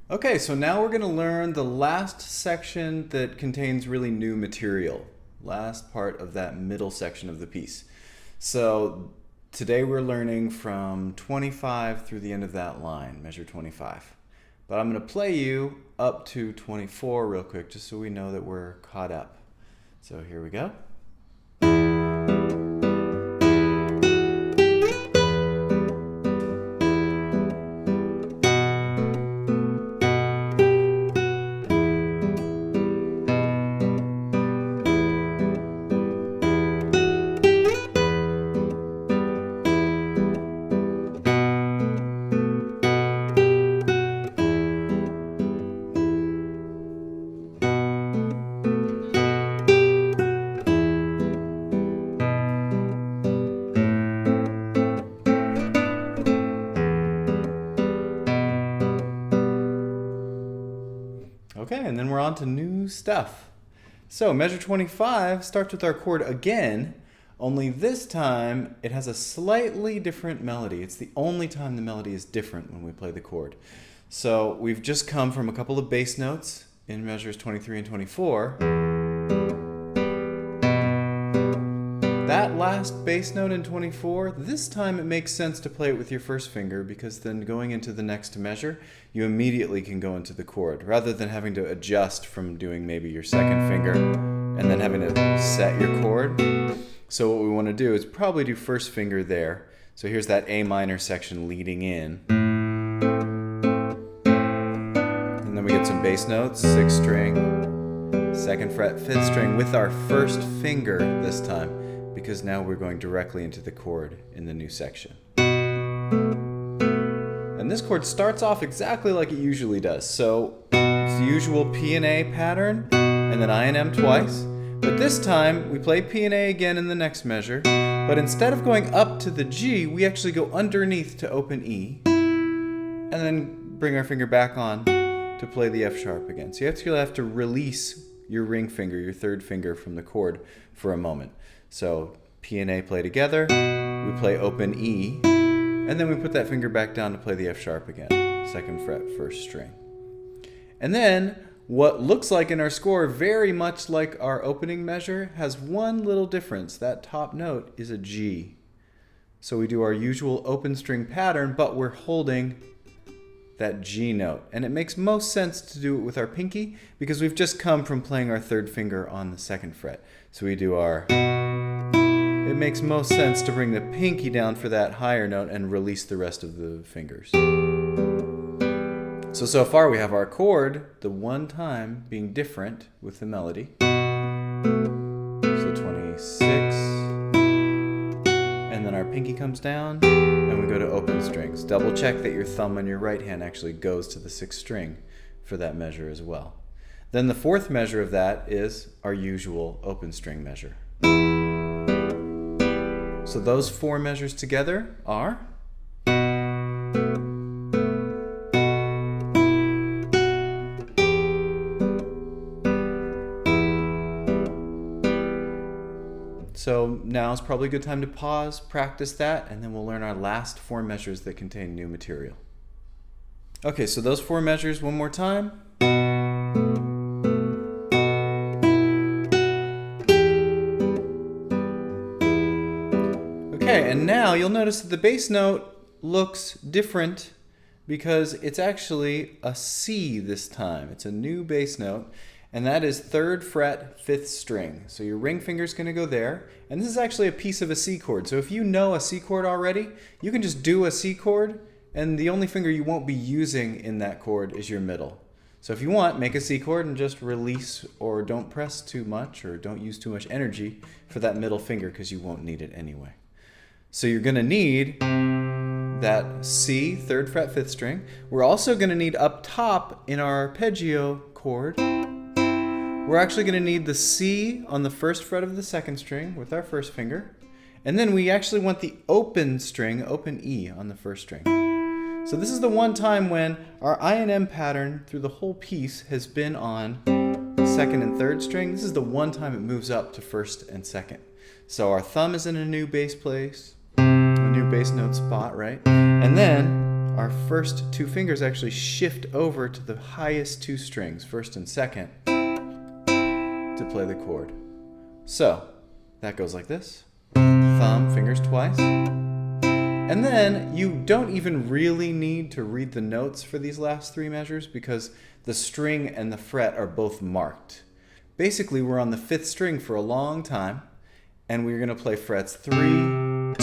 Okay, so now we're going to learn the last section that contains really new material. Last part of that middle section of the piece. So today we're learning from 25 through the end of that line, measure 25. But I'm going to play you up to 24 real quick just so we know that we're caught up. So here we go. Okay, and then we're on to new stuff. So measure 25 starts with our chord again, only this time it has a slightly different melody. It's the only time the melody is different when we play the chord. So we've just come from a couple of bass notes in measures 23 and 24. That last bass note in 24, this time it makes sense to play it with your first finger because then going into the next measure, you immediately can go into the chord rather than having to adjust from doing maybe your second finger and then having to set your chord. So what we want to do is probably do first finger there. So here's that A minor section leading in. And then we get some bass notes, 6th string, 2nd fret, 5th string with our first finger this time, because now we're going directly into the chord in the new section. And this chord starts off exactly like it usually does. So it's the usual P and A pattern, and then I and M twice. But this time we play P and A again in the next measure, but instead of going up to the G, we actually go underneath to open E, and then bring our finger back on to play the F sharp again. So you actually have to release your ring finger, your third finger, from the chord for a moment. So P and A play together, we play open E, and then we put that finger back down to play the F sharp again, 2nd fret, 1st string. And then what looks like in our score, very much like our opening measure, has one little difference. That top note is a G. So we do our usual open string pattern, but we're holding that G note. And it makes most sense to do it with our pinky because we've just come from playing our third finger on the 2nd fret. So we do our... It makes most sense to bring the pinky down for that higher note and release the rest of the fingers. So far we have our chord, the one time being different with the melody. So 26. And then our pinky comes down and we go to open strings. Double check that your thumb on your right hand actually goes to the 6th string for that measure as well. Then the 4th measure of that is our usual open string measure. So those 4 measures together are... So now is probably a good time to pause, practice that, and then we'll learn our last 4 measures that contain new material. Okay, so those 4 measures one more time. Okay, and now you'll notice that the bass note looks different because it's actually a C this time. It's a new bass note, and that is 3rd fret, 5th string. So your ring finger's going to go there, and this is actually a piece of a C chord. So if you know a C chord already, you can just do a C chord, and the only finger you won't be using in that chord is your middle. So if you want, make a C chord and just release, or don't press too much, or don't use too much energy for that middle finger because you won't need it anyway. So you're going to need that C, 3rd fret, 5th string. We're also going to need up top in our arpeggio chord, we're actually going to need the C on the 1st fret of the 2nd string with our first finger. And then we actually want the open string, open E on the 1st string. So this is the one time when our I and M pattern through the whole piece has been on 2nd and 3rd string. This is the one time it moves up to 1st and 2nd. So our thumb is in a new bass place, a new bass note spot, right? And then our first two fingers actually shift over to the highest two strings, first and second, to play the chord. So that goes like this. Thumb, fingers twice. And then you don't even really need to read the notes for these last three measures because the string and the fret are both marked. Basically, we're on the fifth string for a long time, and we're going to play frets 3, 2,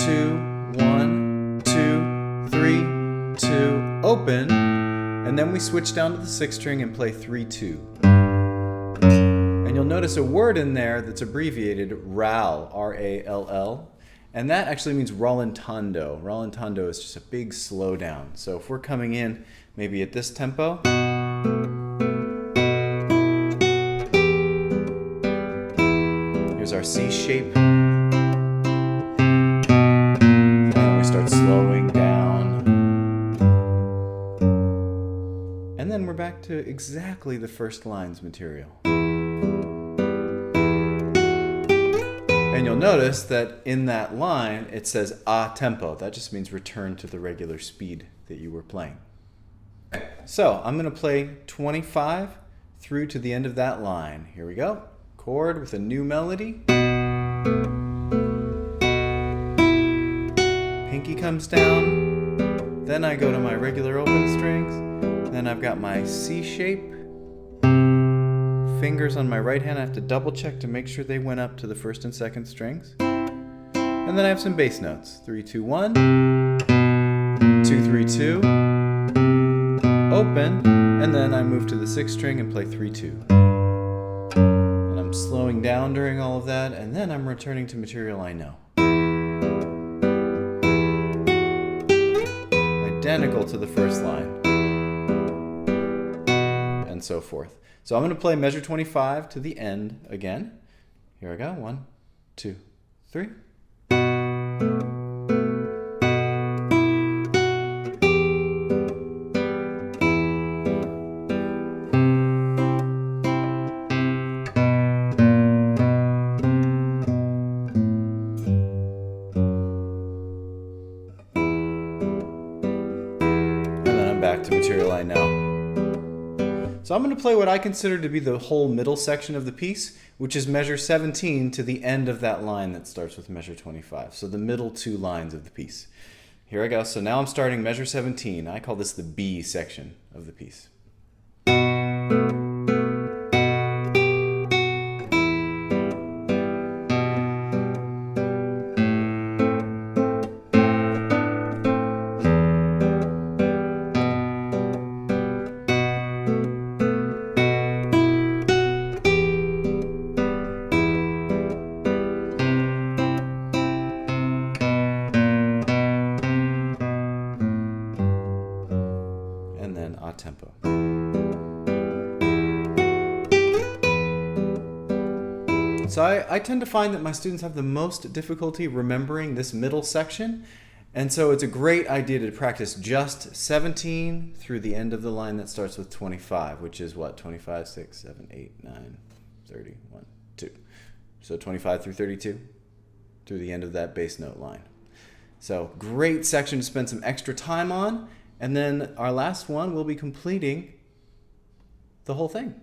1, 2, 3, 2, open, and then we switch down to the sixth string and play 3, 2. And you'll notice a word in there that's abbreviated RAL, R-A-L-L, and that actually means rallentando. Rallentando is just a big slowdown. So if we're coming in maybe at this tempo, here's our C shape, and then we start slowing down, and then we're back to exactly the first line's material. And you'll notice that in that line it says a tempo. That just means return to the regular speed that you were playing. So I'm going to play 25 through to the end of that line. Here we go. Chord with a new melody. Pinky comes down. Then I go to my regular open strings. Then I've got my C shape. Fingers on my right hand, I have to double check to make sure they went up to the first and second strings. And then I have some bass notes. 3, 2, 1, 2, 3, 2, open, and then I move to the sixth string and play 3, 2. And I'm slowing down during all of that, and then I'm returning to material I know. Identical to the first line. And so forth. So I'm going to play measure 25 to the end again. Here I go. 1, 2, 3. And then I'm back to material I know. So I'm going to play what I consider to be the whole middle section of the piece, which is measure 17 to the end of that line that starts with measure 25. So the middle two lines of the piece. Here I go. So now I'm starting measure 17. I call this the B section of the piece. Tempo. So I tend to find that my students have the most difficulty remembering this middle section, and so it's a great idea to practice just 17 through the end of the line that starts with 25, which is what? 25, 6, 7, 8, 9, 30, 1, 2. So 25 through 32 through the end of that bass note line. So great section to spend some extra time on. And then our last one will be completing the whole thing.